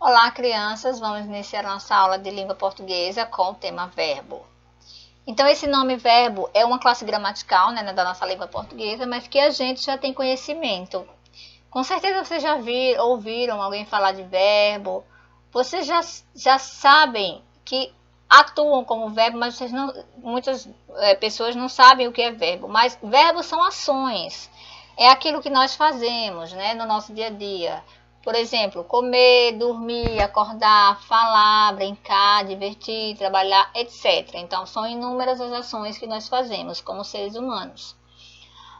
Olá, crianças! Vamos iniciar nossa aula de língua portuguesa com o tema verbo. Então, esse nome verbo é uma classe gramatical, né, da nossa língua portuguesa, mas que a gente já tem conhecimento. Com certeza vocês já ouviram alguém falar de verbo. Vocês já sabem que atuam como verbo, mas muitas pessoas não sabem o que é verbo. Mas verbos são ações. É aquilo que nós fazemos, né, no nosso dia a dia. Por exemplo, comer, dormir, acordar, falar, brincar, divertir, trabalhar, etc. Então, são inúmeras as ações que nós fazemos como seres humanos.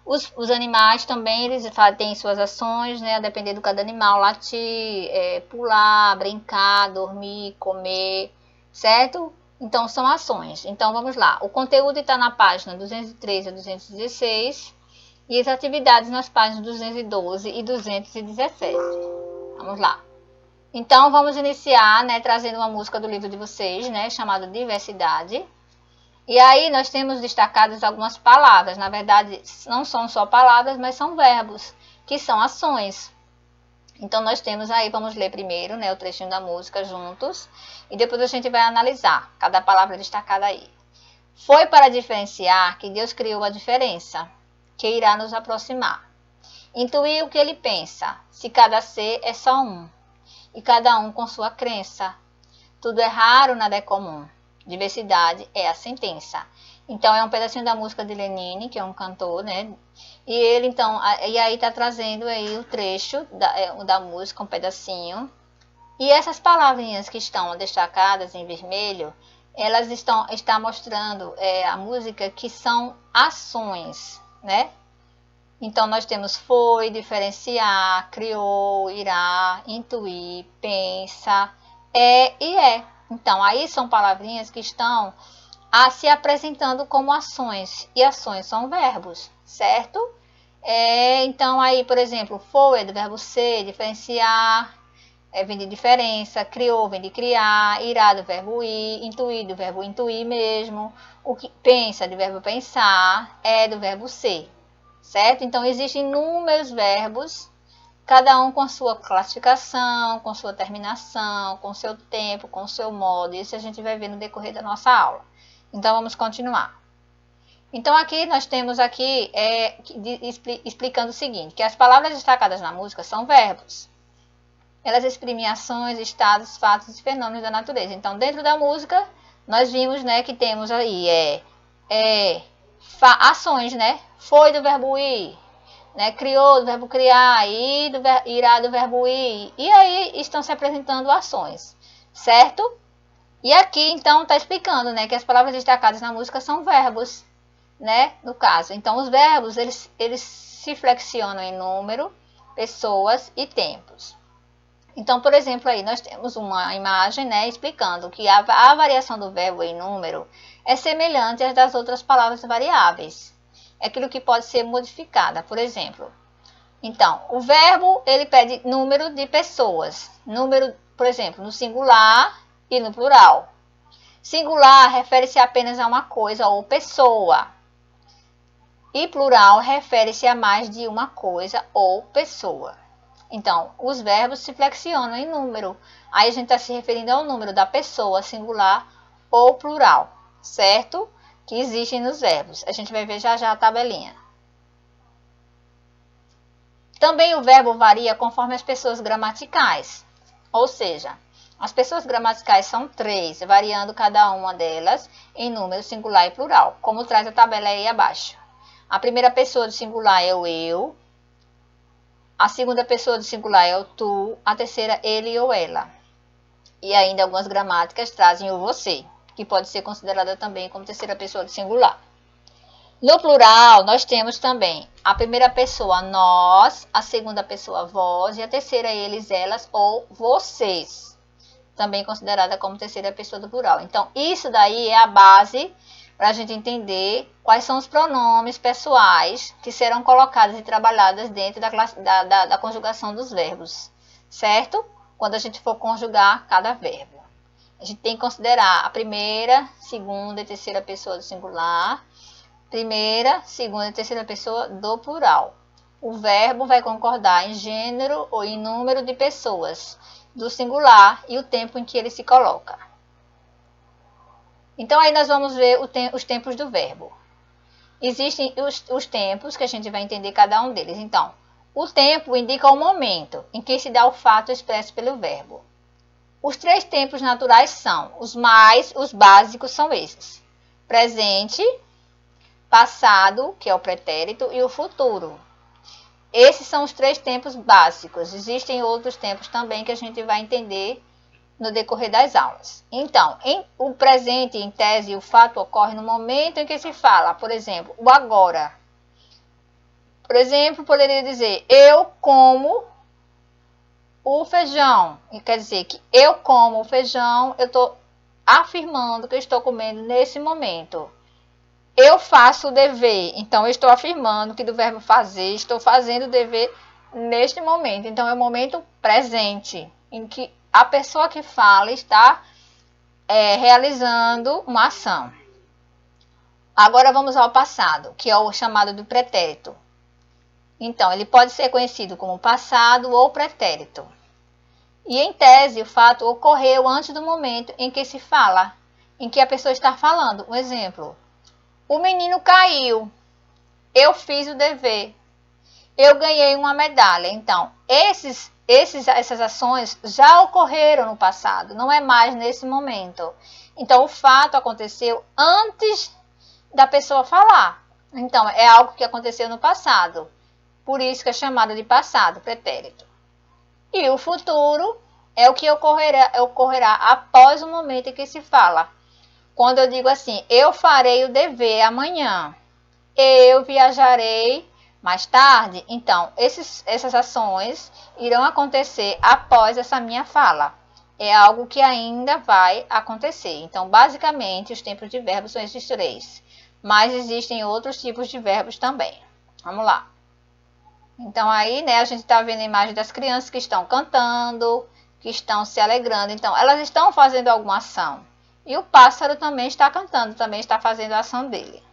Os animais também, eles têm suas ações, né? A depender do cada animal, latir, pular, brincar, dormir, comer, certo? Então, são ações. Então, vamos lá. O conteúdo está na página 213 a 216 e as atividades nas páginas 212 e 217. Vamos lá. Então, vamos iniciar, né, trazendo uma música do livro de vocês, né, chamada Diversidade. E aí, nós temos destacadas algumas palavras. Na verdade, não são só palavras, mas são verbos, que são ações. Então, nós temos aí, vamos ler primeiro, né, o trechinho da música juntos. E depois a gente vai analisar cada palavra destacada aí. Foi para diferenciar que Deus criou a diferença, que irá nos aproximar. Intuir o que ele pensa, se cada ser é só um, e cada um com sua crença. Tudo é raro, nada é comum. Diversidade é a sentença. Então, é um pedacinho da música de Lenine, que é um cantor, né? E ele, então, e aí tá trazendo aí o trecho da música, um pedacinho. E essas palavrinhas que estão destacadas em vermelho, elas estão mostrando a música que são ações, né? Então, nós temos foi, diferenciar, criou, irá, intuir, pensa, é e é. Então, aí são palavrinhas que estão se apresentando como ações. E ações são verbos, certo? Então, aí, por exemplo, foi é do verbo ser, diferenciar, vem de diferença, criou, vem de criar, irá do verbo ir, intuir do verbo intuir mesmo, o que pensa do verbo pensar, é do verbo ser. Certo? Então, existem inúmeros verbos, cada um com sua classificação, com sua terminação, com seu tempo, com seu modo. Isso a gente vai ver no decorrer da nossa aula. Então, vamos continuar. Então, aqui nós temos aqui, explicando o seguinte, que as palavras destacadas na música são verbos. Elas exprimem ações, estados, fatos e fenômenos da natureza. Então, dentro da música, nós vimos, né, que temos aí ações, né? Foi do verbo ir, né? Criou do verbo criar, irá do verbo ir. E aí estão se apresentando ações, certo? E aqui, então, está explicando, né, que as palavras destacadas na música são verbos, né? No caso. Então, os verbos, eles se flexionam em número, pessoas e tempos. Então, por exemplo, aí nós temos uma imagem, né, explicando que a variação do verbo em número é semelhante às das outras palavras variáveis. É aquilo que pode ser modificada, por exemplo. Então, o verbo, ele pede número de pessoas. Número, por exemplo, no singular e no plural. Singular refere-se apenas a uma coisa ou pessoa. E plural refere-se a mais de uma coisa ou pessoa. Então, os verbos se flexionam em número. Aí a gente está se referindo ao número da pessoa, singular ou plural, certo? Que existem nos verbos. A gente vai ver já já a tabelinha. Também o verbo varia conforme as pessoas gramaticais. Ou seja, as pessoas gramaticais são 3, variando cada uma delas em número singular e plural, como traz a tabela aí abaixo. A primeira pessoa do singular é o eu. A segunda pessoa do singular é o tu, a terceira ele ou ela. E ainda algumas gramáticas trazem o você, que pode ser considerada também como terceira pessoa do singular. No plural, nós temos também a primeira pessoa nós, a segunda pessoa vós e a terceira eles, elas ou vocês, também considerada como terceira pessoa do plural. Então, isso daí é a base para a gente entender quais são os pronomes pessoais que serão colocados e trabalhados dentro da conjugação dos verbos, certo? Quando a gente for conjugar cada verbo. A gente tem que considerar a primeira, segunda e terceira pessoa do singular, primeira, segunda e terceira pessoa do plural. O verbo vai concordar em gênero ou em número de pessoas. do singular e o tempo em que ele se coloca. Então, aí nós vamos ver os tempos do verbo. Existem os tempos, que a gente vai entender cada um deles. Então, o tempo indica o momento em que se dá o fato expresso pelo verbo. Os 3 tempos naturais são, os básicos são esses: presente, passado, que é o pretérito, e o futuro. Esses são os 3 tempos básicos. Existem outros tempos também que a gente vai entender no decorrer das aulas. Então, o presente, em tese, o fato ocorre no momento em que se fala, por exemplo, o agora. Por exemplo, poderia dizer, eu como o feijão. E quer dizer que eu como o feijão, eu estou afirmando que eu estou comendo nesse momento. Eu faço o dever, então eu estou afirmando que do verbo fazer, estou fazendo o dever neste momento. Então, é o momento presente, em que a pessoa que fala está realizando uma ação. Agora vamos ao passado, que é o chamado do pretérito. Então, ele pode ser conhecido como passado ou pretérito. E em tese, o fato ocorreu antes do momento em que se fala, em que a pessoa está falando. Um exemplo: o menino caiu, eu fiz o dever, eu ganhei uma medalha. Então, essas ações já ocorreram no passado, não é mais nesse momento. Então, o fato aconteceu antes da pessoa falar. Então, é algo que aconteceu no passado. Por isso que é chamado de passado, pretérito. E o futuro é o que ocorrerá após o momento em que se fala. Quando eu digo assim, eu farei o dever amanhã, eu viajarei mais tarde, então essas ações irão acontecer após essa minha fala. É algo que ainda vai acontecer. Então, basicamente, os tempos de verbos são esses 3. Mas existem outros tipos de verbos também. Vamos lá. Então, aí, né, a gente está vendo a imagem das crianças que estão cantando, que estão se alegrando. Então, elas estão fazendo alguma ação. E o pássaro também está cantando, também está fazendo a ação dele.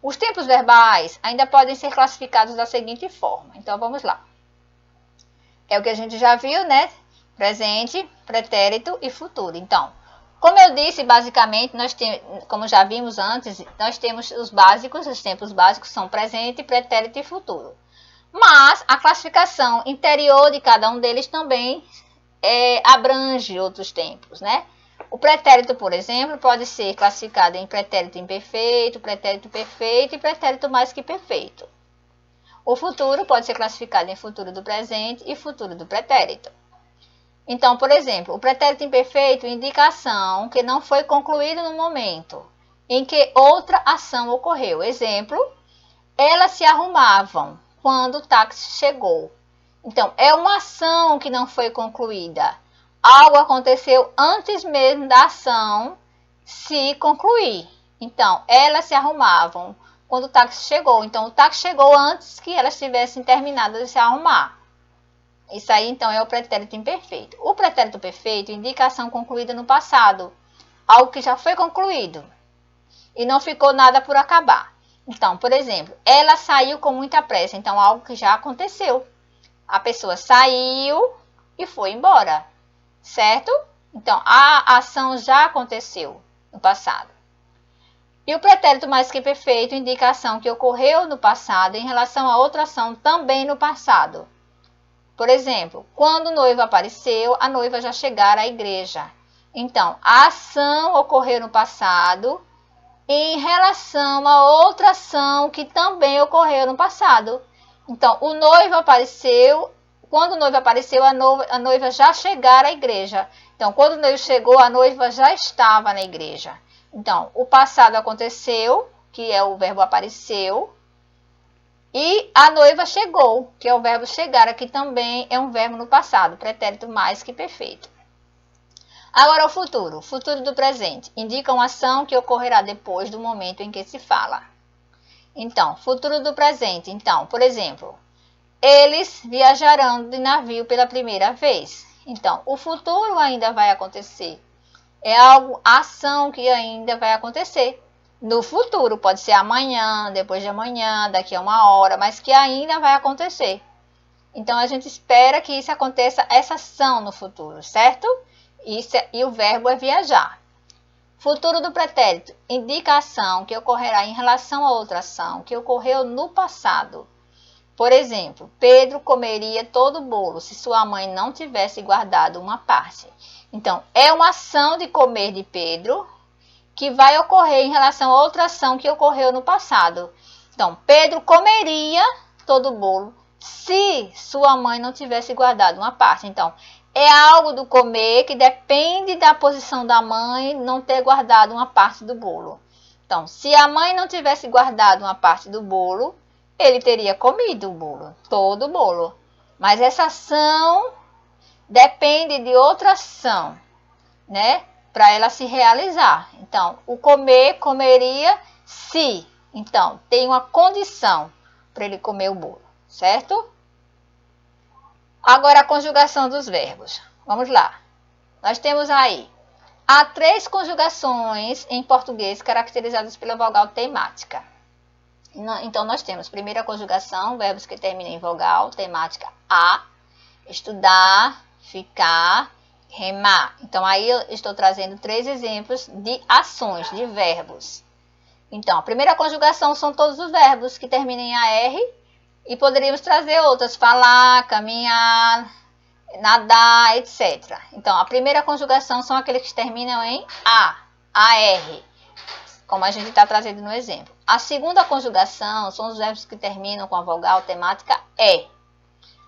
Os tempos verbais ainda podem ser classificados da seguinte forma. Então, vamos lá. É o que a gente já viu, né? Presente, pretérito e futuro. Então, como eu disse, basicamente, como já vimos antes, nós temos os básicos, os tempos básicos são presente, pretérito e futuro. Mas a classificação interior de cada um deles também abrange outros tempos, né? O pretérito, por exemplo, pode ser classificado em pretérito imperfeito, pretérito perfeito e pretérito mais que perfeito. O futuro pode ser classificado em futuro do presente e futuro do pretérito. Então, por exemplo, o pretérito imperfeito indica a ação que não foi concluída no momento em que outra ação ocorreu. Exemplo, elas se arrumavam quando o táxi chegou. Então, é uma ação que não foi concluída. Algo aconteceu antes mesmo da ação se concluir. Então, elas se arrumavam quando o táxi chegou. Então, o táxi chegou antes que elas tivessem terminado de se arrumar. Isso aí, então, é o pretérito imperfeito. O pretérito perfeito indica a ação concluída no passado. Algo que já foi concluído. E não ficou nada por acabar. Então, por exemplo, ela saiu com muita pressa. Então, algo que já aconteceu. A pessoa saiu e foi embora. Certo? Então, a ação já aconteceu no passado. E o pretérito mais que perfeito indica a ação que ocorreu no passado em relação a outra ação também no passado. Por exemplo, quando o noivo apareceu, a noiva já chegara à igreja. Então, a ação ocorreu no passado em relação a outra ação que também ocorreu no passado. Então, o noivo apareceu, quando o noivo apareceu, a noiva já chegara à igreja. Então, quando o noivo chegou, a noiva já estava na igreja. Então, o passado aconteceu, que é o verbo apareceu, e a noiva chegou, que é o verbo chegar, aqui também é um verbo no passado, pretérito mais que perfeito. Agora, o futuro do presente, indica uma ação que ocorrerá depois do momento em que se fala. Então, futuro do presente. Então, por exemplo, eles viajarão de navio pela primeira vez. Então, o futuro ainda vai acontecer. É algo, ação que ainda vai acontecer. No futuro, pode ser amanhã, depois de amanhã, daqui a uma hora, mas que ainda vai acontecer. Então, a gente espera que isso aconteça, essa ação no futuro, certo? E o verbo é viajar. Futuro do pretérito indica a ação que ocorrerá em relação a outra ação que ocorreu no passado. Por exemplo, Pedro comeria todo o bolo se sua mãe não tivesse guardado uma parte. Então, é uma ação de comer de Pedro que vai ocorrer em relação a outra ação que ocorreu no passado. Então, Pedro comeria todo o bolo se sua mãe não tivesse guardado uma parte. Então, é algo do comer que depende da posição da mãe não ter guardado uma parte do bolo. Então, se a mãe não tivesse guardado uma parte do bolo, ele teria comido o bolo, todo o bolo. Mas essa ação depende de outra ação, né? Para ela se realizar. Então, o comer, comeria se. Então, tem uma condição para ele comer o bolo, certo? Agora, a conjugação dos verbos. Vamos lá. Nós temos aí, há 3 conjugações em português caracterizadas pela vogal temática. Então, nós temos, primeira conjugação, verbos que terminam em vogal temática a, estudar, ficar, remar. Então, aí eu estou trazendo 3 exemplos de ações, de verbos. Então, a primeira conjugação são todos os verbos que terminam em AR e poderíamos trazer outras, falar, caminhar, nadar, etc. Então, a primeira conjugação são aqueles que terminam em AR, como a gente está trazendo no exemplo. A segunda conjugação são os verbos que terminam com a vogal temática E.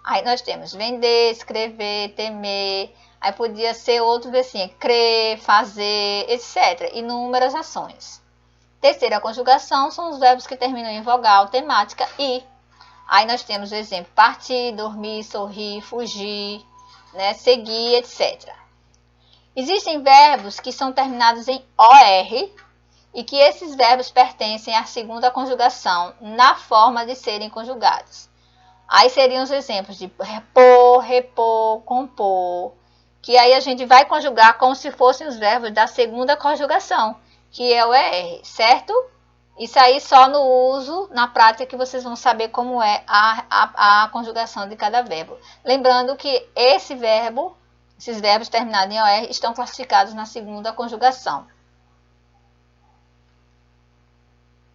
Aí nós temos vender, escrever, temer. Aí podia ser outro assim, crer, fazer, etc. Inúmeras ações. Terceira conjugação são os verbos que terminam em vogal temática I. Aí nós temos o exemplo partir, dormir, sorrir, fugir, né, seguir, etc. Existem verbos que são terminados em OR e que esses verbos pertencem à segunda conjugação na forma de serem conjugados. Aí seriam os exemplos de repor, repor, compor, que aí a gente vai conjugar como se fossem os verbos da segunda conjugação, que é o ER, certo? Isso aí só no uso, na prática, que vocês vão saber como é a conjugação de cada verbo. Lembrando que esses verbos terminados em OR, estão classificados na segunda conjugação.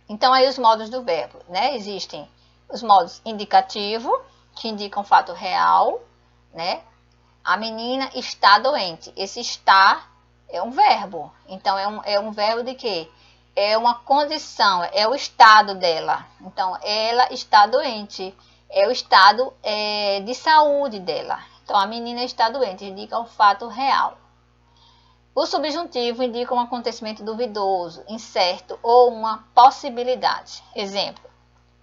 Então, aí os modos do verbo, né? Existem os modos indicativo, que indicam fato real, né? A menina está doente. Esse está é um verbo. Então, é um verbo de quê? É uma condição, é o estado dela. Então, ela está doente. É o estado de saúde dela. Então, a menina está doente, indica o fato real. O subjuntivo indica um acontecimento duvidoso, incerto ou uma possibilidade. Exemplo,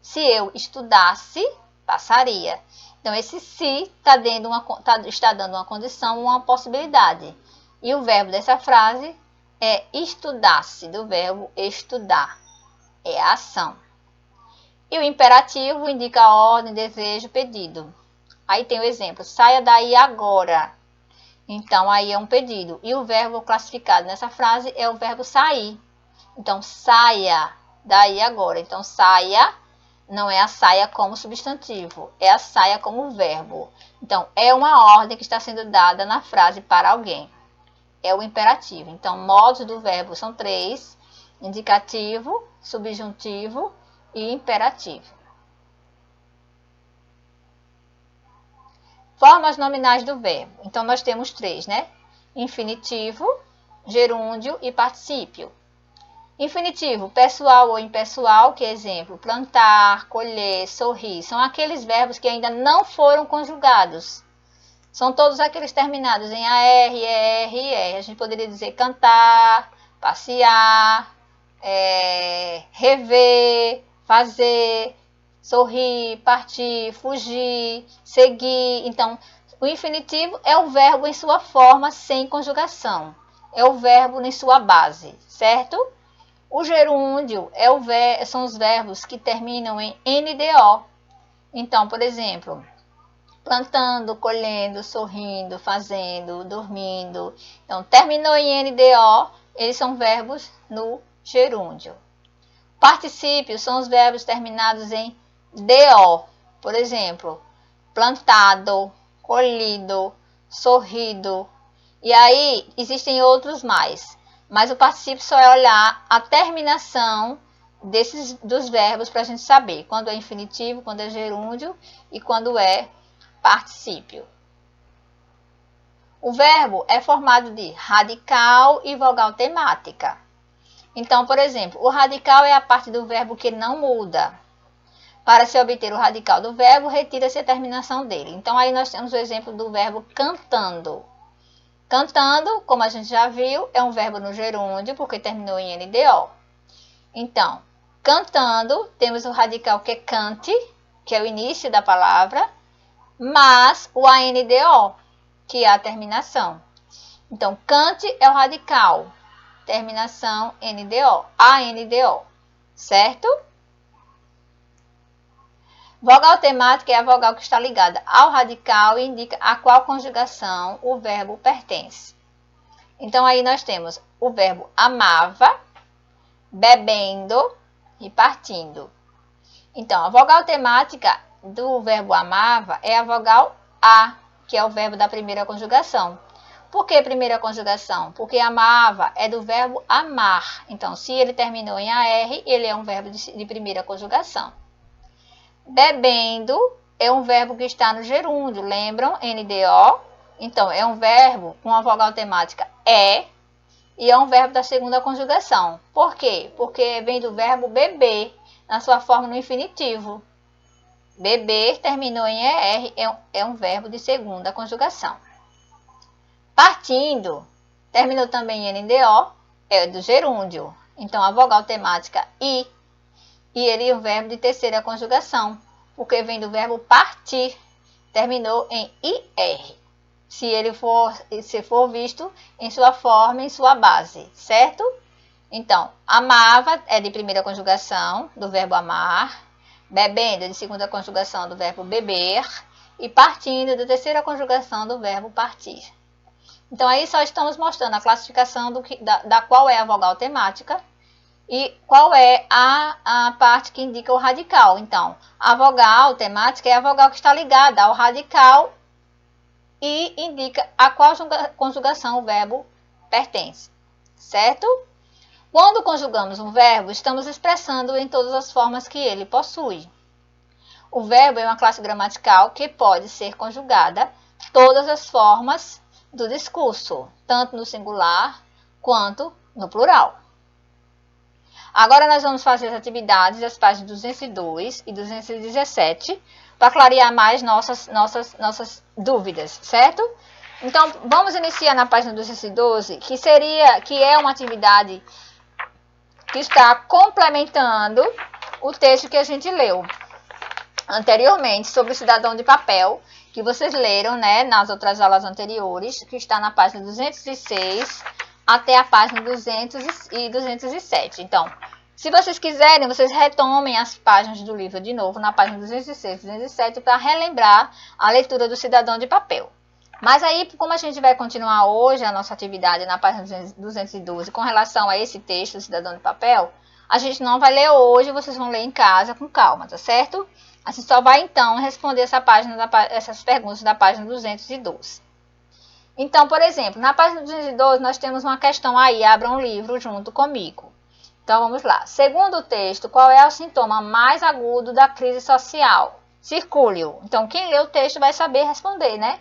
se eu estudasse, passaria. Então, esse se está dando uma condição, uma possibilidade. E o verbo dessa frase é estudasse, do verbo estudar. É a ação. E o imperativo indica a ordem, desejo, pedido. Aí tem o exemplo, saia daí agora. Então, aí é um pedido. E o verbo classificado nessa frase é o verbo sair. Então, saia daí agora. Então, saia não é a saia como substantivo, é a saia como verbo. Então, é uma ordem que está sendo dada na frase para alguém. É o imperativo. Então, modos do verbo são 3: indicativo, subjuntivo e imperativo. Formas nominais do verbo. Então, nós temos 3, né? Infinitivo, gerúndio e particípio. Infinitivo, pessoal ou impessoal, que é exemplo, plantar, colher, sorrir. São aqueles verbos que ainda não foram conjugados. São todos aqueles terminados em AR, ER e ER. A gente poderia dizer cantar, passear, rever, fazer, sorrir, partir, fugir, seguir. Então, o infinitivo é o verbo em sua forma sem conjugação. É o verbo em sua base, certo? O gerúndio são os verbos que terminam em NDO. Então, por exemplo, plantando, colhendo, sorrindo, fazendo, dormindo. Então, terminou em NDO, eles são verbos no gerúndio. Particípios são os verbos terminados em DO. Por exemplo, plantado, colhido, sorrido. E aí existem outros mais. Mas o particípio só é olhar a terminação dos verbos para a gente saber quando é infinitivo, quando é gerúndio e quando é particípio. O verbo é formado de radical e vogal temática. Então, por exemplo, o radical é a parte do verbo que não muda. Para se obter o radical do verbo, retira-se a terminação dele. Então, aí nós temos o exemplo do verbo cantando. Cantando, como a gente já viu, é um verbo no gerúndio, porque terminou em NDO. Então, cantando, temos o radical que é cante, que é o início da palavra, mas o ANDO, que é a terminação. Então, cante é o radical, terminação NDO, ANDO, certo? Vogal temática é a vogal que está ligada ao radical e indica a qual conjugação o verbo pertence. Então, aí nós temos o verbo amava, bebendo e partindo. Então, a vogal temática do verbo amava é a vogal A, que é o verbo da primeira conjugação. Por que primeira conjugação? Porque amava é do verbo amar. Então, se ele terminou em AR, ele é um verbo de primeira conjugação. Bebendo é um verbo que está no gerúndio, lembram? NDO. Então, é um verbo com a vogal temática E e é um verbo da segunda conjugação. Por quê? Porque vem do verbo beber, na sua forma no infinitivo. Beber terminou em ER, é um verbo de segunda conjugação. Partindo, terminou também em NDO, é do gerúndio. Então, a vogal temática I, e ele é um verbo de terceira conjugação, porque vem do verbo partir, terminou em IR, se for visto em sua forma, em sua base, certo? Então, amava é de primeira conjugação, do verbo amar, bebendo é de segunda conjugação, do verbo beber, e partindo é de terceira conjugação, do verbo partir. Então, aí só estamos mostrando a classificação da qual é a vogal temática e qual é a parte que indica o radical. Então, a vogal temática é a vogal que está ligada ao radical e indica a qual conjugação o verbo pertence, certo? Quando conjugamos um verbo, estamos expressando em todas as formas que ele possui. O verbo é uma classe gramatical que pode ser conjugada todas as formas do discurso, tanto no singular quanto no plural. Agora nós vamos fazer as atividades das páginas 202 e 217 para clarear mais nossas dúvidas, certo? Então, vamos iniciar na página 212, que é uma atividade que está complementando o texto que a gente leu anteriormente sobre o cidadão de papel, que vocês leram, né, nas outras aulas anteriores, que está na página 206 até a página 200 e 207. Então, se vocês quiserem, vocês retomem as páginas do livro de novo, na página 206 e 207, para relembrar a leitura do cidadão de papel. Mas aí, como a gente vai continuar hoje a nossa atividade na página 212 com relação a esse texto do cidadão de papel, a gente não vai ler hoje, vocês vão ler em casa com calma, tá certo? A gente só vai, então, responder essas perguntas da página 212. Então, por exemplo, na página 212, nós temos uma questão aí, abra um livro junto comigo. Então, vamos lá. Segundo o texto, qual é o sintoma mais agudo da crise social? Circule-o. Então, quem lê o texto vai saber responder, né?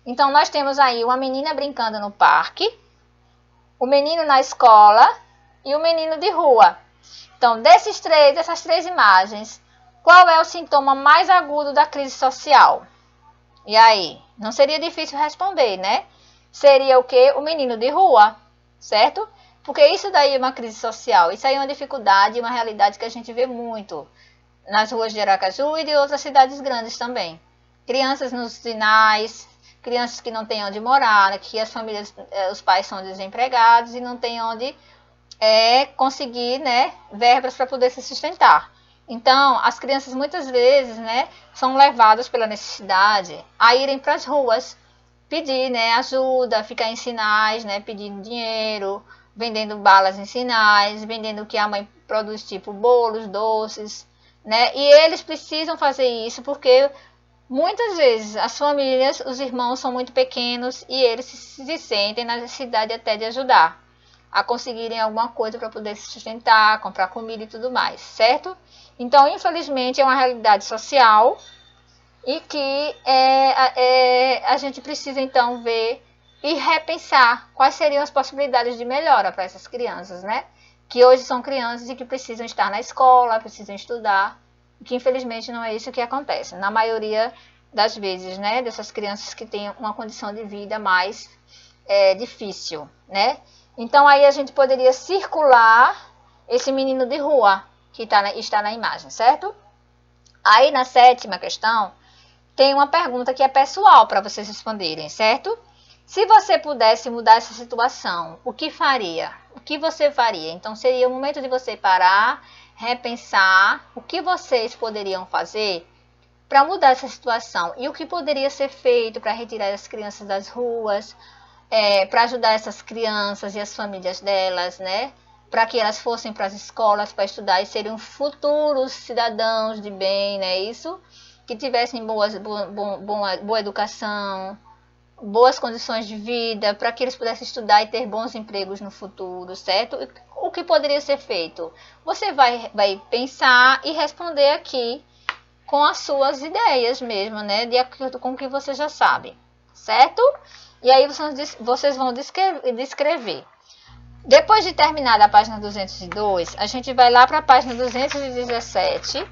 Então, nós temos aí uma menina brincando no parque, o menino na escola e o menino de rua. Então, dessas três imagens, qual é o sintoma mais agudo da crise social? E aí? Não seria difícil responder, né? Seria o quê? O menino de rua, certo? Porque isso daí é uma crise social. Isso aí é uma dificuldade, uma realidade que a gente vê muito nas ruas de Aracaju e de outras cidades grandes também. Crianças nos sinais, crianças que não têm onde morar, que as famílias, os pais são desempregados e não têm onde conseguir, né, verbas para poder se sustentar. Então, as crianças muitas vezes, né, são levadas pela necessidade a irem para as ruas, pedir, né, ajuda, ficar em sinais, né, pedindo dinheiro, vendendo balas em sinais, vendendo o que a mãe produz, tipo bolos, doces, né, e eles precisam fazer isso porque Muitas vezes as famílias, os irmãos são muito pequenos e eles se sentem na necessidade até de ajudar a conseguirem alguma coisa para poder se sustentar, comprar comida e tudo mais, certo? Então, infelizmente, é uma realidade social e que a gente precisa então ver e repensar quais seriam as possibilidades de melhora para essas crianças, né? Que hoje são crianças e que precisam estar na escola, precisam estudar, que infelizmente não é isso que acontece. Na maioria das vezes, né, dessas crianças que têm uma condição de vida mais difícil, né? Então aí a gente poderia circular esse menino de rua que está na imagem, certo? Aí na 7ª questão, tem uma pergunta que é pessoal para vocês responderem, certo? Se você pudesse mudar essa situação, o que faria? O que você faria? Então seria o momento de você parar, repensar o que vocês poderiam fazer para mudar essa situação e o que poderia ser feito para retirar as crianças das ruas, para ajudar essas crianças e as famílias delas, né? Para que elas fossem para as escolas para estudar e seriam futuros cidadãos de bem, né? Isso, que tivessem boa educação, boas condições de vida, para que eles pudessem estudar e ter bons empregos no futuro, certo? O que poderia ser feito? Você vai pensar e responder aqui com as suas ideias mesmo, né? De acordo com o que você já sabe, certo? E aí vocês vão descrever. Depois de terminar a página 202, a gente vai lá para a página 217,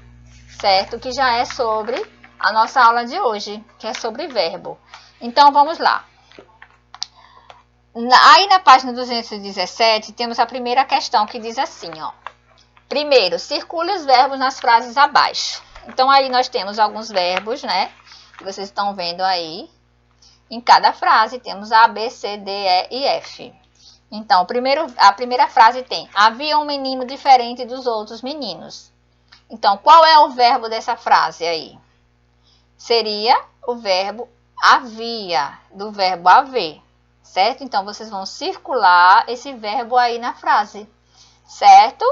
certo? Que já é sobre a nossa aula de hoje, que é sobre verbo. Então, vamos lá. Aí na página 217, temos a primeira questão que diz assim, ó. Primeiro, circule os verbos nas frases abaixo. Então, aí nós temos alguns verbos, né? Que vocês estão vendo aí. Em cada frase temos A, B, C, D, E e F. Então, a primeira frase tem: havia um menino diferente dos outros meninos. Então, qual é o verbo dessa frase aí? Seria o verbo havia, do verbo haver, certo? Então, vocês vão circular esse verbo aí na frase, certo?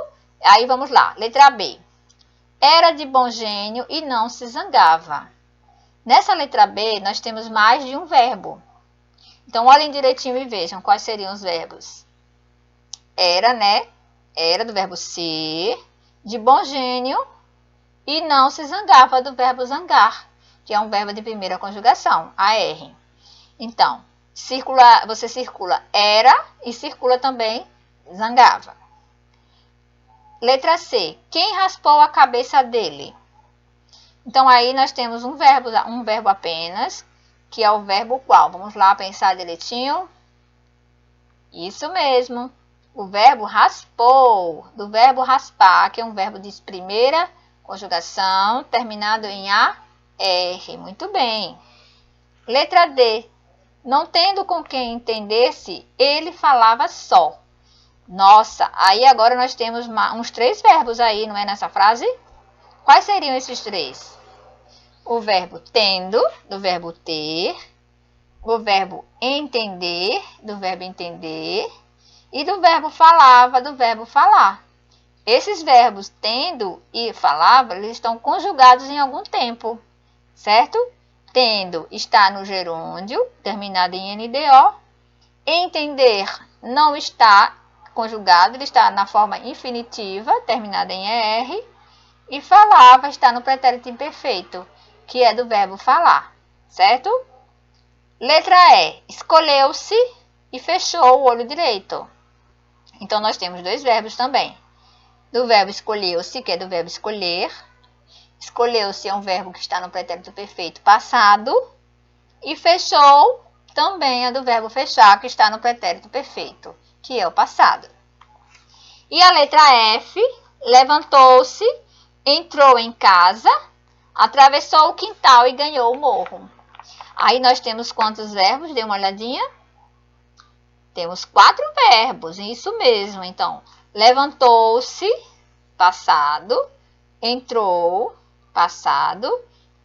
Aí, vamos lá. Letra B. Era de bom gênio e não se zangava. Nessa letra B, nós temos mais de um verbo. Então, olhem direitinho e vejam quais seriam os verbos. Era, né? Era do verbo ser, de bom gênio, e não se zangava do verbo zangar, que é um verbo de primeira conjugação, AR. Então, você circula era e circula também zangava. Letra C. Quem raspou a cabeça dele? Então, aí nós temos um verbo apenas, que é o verbo qual? Vamos lá pensar direitinho. Isso mesmo. O verbo raspou, do verbo raspar, que é um verbo de primeira conjugação, terminado em AR. Muito bem. Letra D. Não tendo com quem entendesse, ele falava só. Nossa, aí agora nós temos uns 3 verbos aí, não é, nessa frase? Quais seriam esses 3? O verbo tendo, do verbo ter, o verbo entender, do verbo entender, e do verbo falava, do verbo falar. Esses verbos tendo e falava, eles estão conjugados em algum tempo, certo? Tendo está no gerúndio, terminado em NDO. Entender não está conjugado, ele está na forma infinitiva, terminada em ER. E falava está no pretérito imperfeito, que é do verbo falar, certo? Letra E. Escolheu-se e fechou o olho direito. Então, nós temos 2 verbos também. Do verbo escolheu-se, que é do verbo escolher. Escolheu-se é um verbo que está no pretérito perfeito passado. E fechou também é do verbo fechar, que está no pretérito perfeito, que é o passado. E a letra F. Levantou-se, entrou em casa, atravessou o quintal e ganhou o morro. Aí nós temos quantos verbos? Dê uma olhadinha. Temos 4 verbos, isso mesmo. Então, levantou-se, passado, entrou, passado,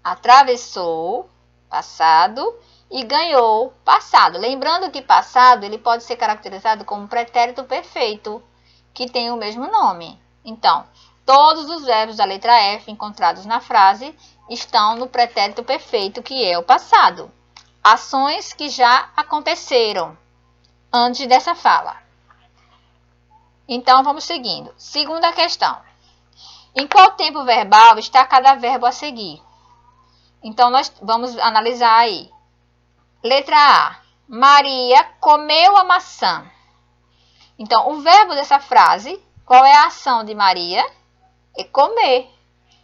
atravessou, passado, e ganhou, passado. Lembrando que passado ele pode ser caracterizado como pretérito perfeito, que tem o mesmo nome. Então, todos os verbos da letra F encontrados na frase estão no pretérito perfeito, que é o passado. Ações que já aconteceram antes dessa fala. Então, vamos seguindo. Segunda questão. Em qual tempo verbal está cada verbo a seguir? Então, nós vamos analisar aí. Letra A. Maria comeu a maçã. Então, o verbo dessa frase, qual é a ação de Maria? É comer.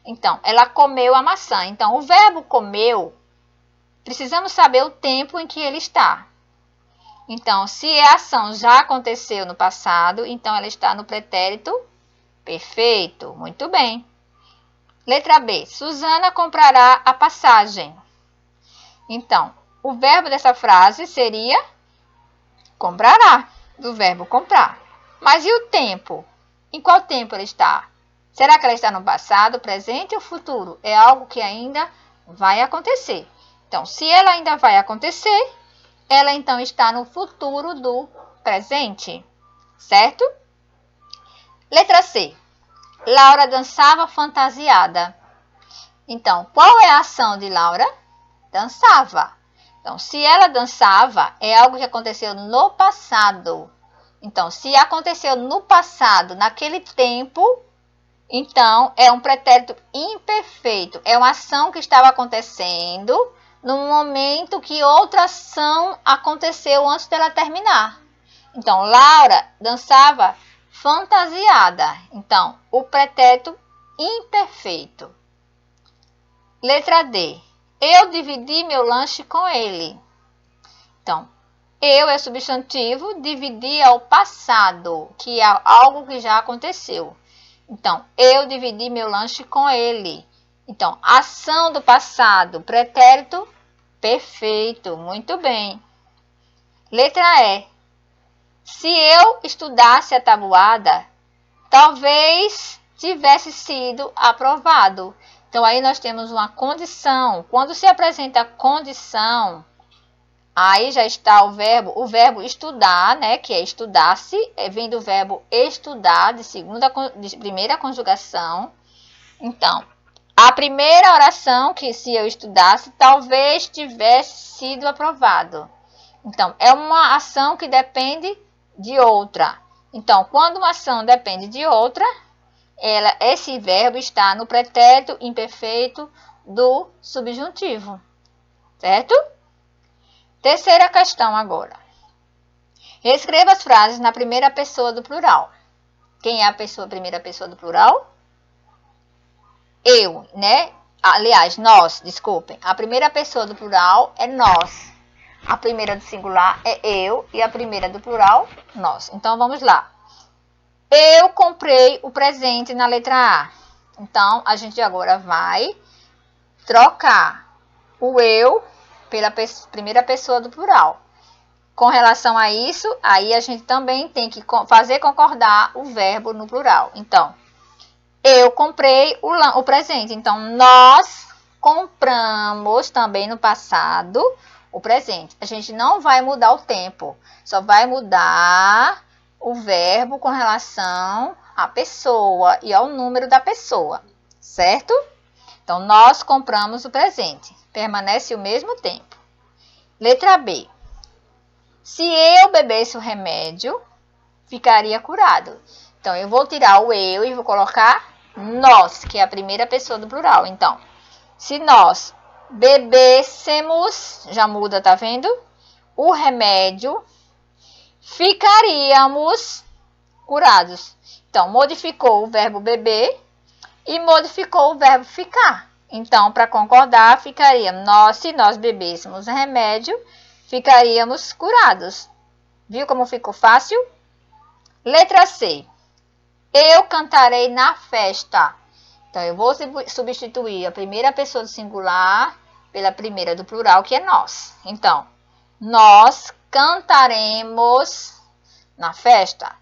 Então, ela comeu a maçã. Então, o verbo comeu, precisamos saber o tempo em que ele está. Então, se a ação já aconteceu no passado, então ela está no pretérito perfeito. Muito bem. Letra B. Susana comprará a passagem. Então, o verbo dessa frase seria comprará, do verbo comprar. Mas e o tempo? Em qual tempo ela está? Será que ela está no passado, presente ou futuro? É algo que ainda vai acontecer. Então, se ela ainda vai acontecer, ela então está no futuro do presente, certo? Letra C. Laura dançava fantasiada. Então, qual é a ação de Laura? Dançava. Então, se ela dançava, é algo que aconteceu no passado. Então, se aconteceu no passado, naquele tempo, então é um pretérito imperfeito. É uma ação que estava acontecendo no momento que outra ação aconteceu antes dela terminar. Então, Laura dançava fantasiada. Então, o pretérito imperfeito. Letra D. Eu dividi meu lanche com ele. Então, eu é substantivo, dividi ao passado, que é algo que já aconteceu. Então, eu dividi meu lanche com ele. Então, ação do passado, pretérito perfeito. Muito bem. Letra E. Se eu estudasse a tabuada, talvez tivesse sido aprovado. Então, aí nós temos uma condição. Quando se apresenta a condição, aí já está o verbo estudar, né? Que é estudar-se, vem do verbo estudar, de primeira conjugação. Então, a primeira oração, que se eu estudasse, talvez tivesse sido aprovado. Então, é uma ação que depende de outra. Então, quando uma ação depende de outra, esse verbo está no pretérito imperfeito do subjuntivo, certo? Terceira questão agora. Reescreva as frases na primeira pessoa do plural. Quem é a primeira pessoa do plural? Eu, né? Aliás, nós, desculpem. A primeira pessoa do plural é nós. A primeira do singular é eu e a primeira do plural, nós. Então, vamos lá. Eu comprei o presente na letra A. Então, a gente agora vai trocar o eu pela primeira pessoa do plural. Com relação a isso, aí a gente também tem que fazer concordar o verbo no plural. Então, eu comprei o presente. Então, nós compramos também no passado o presente. A gente não vai mudar o tempo, só vai mudar o verbo com relação à pessoa e ao número da pessoa, certo? Então, nós compramos o presente. Permanece o mesmo tempo. Letra B. Se eu bebesse o remédio, ficaria curado. Então, eu vou tirar o eu e vou colocar nós, que é a primeira pessoa do plural. Então, se nós bebêssemos, já muda, tá vendo? O remédio, ficaríamos curados. Então, modificou o verbo beber e modificou o verbo ficar. Então, para concordar, ficaria se nós bebêssemos remédio, ficaríamos curados. Viu como ficou fácil? Letra C. Eu cantarei na festa. Então, eu vou substituir a primeira pessoa do singular pela primeira do plural, que é nós. Então, nós cantaremos na festa.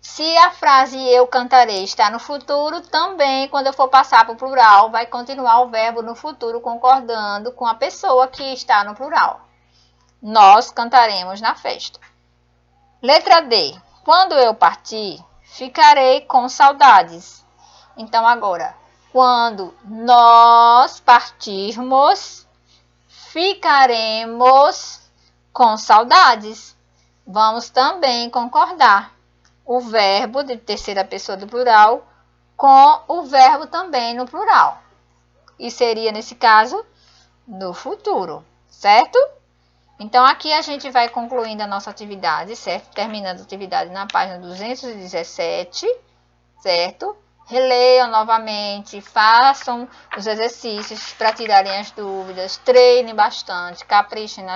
Se a frase eu cantarei está no futuro, também, quando eu for passar para o plural, vai continuar o verbo no futuro concordando com a pessoa que está no plural. Nós cantaremos na festa. Letra D. Quando eu partir, ficarei com saudades. Então, agora, quando nós partirmos, ficaremos com saudades. Vamos também concordar o verbo de terceira pessoa do plural com o verbo também no plural. E seria, nesse caso, no futuro, certo? Então, aqui a gente vai concluindo a nossa atividade, certo? Terminando a atividade na página 217, certo? Releiam novamente, façam os exercícios para tirarem as dúvidas, treinem bastante, caprichem nas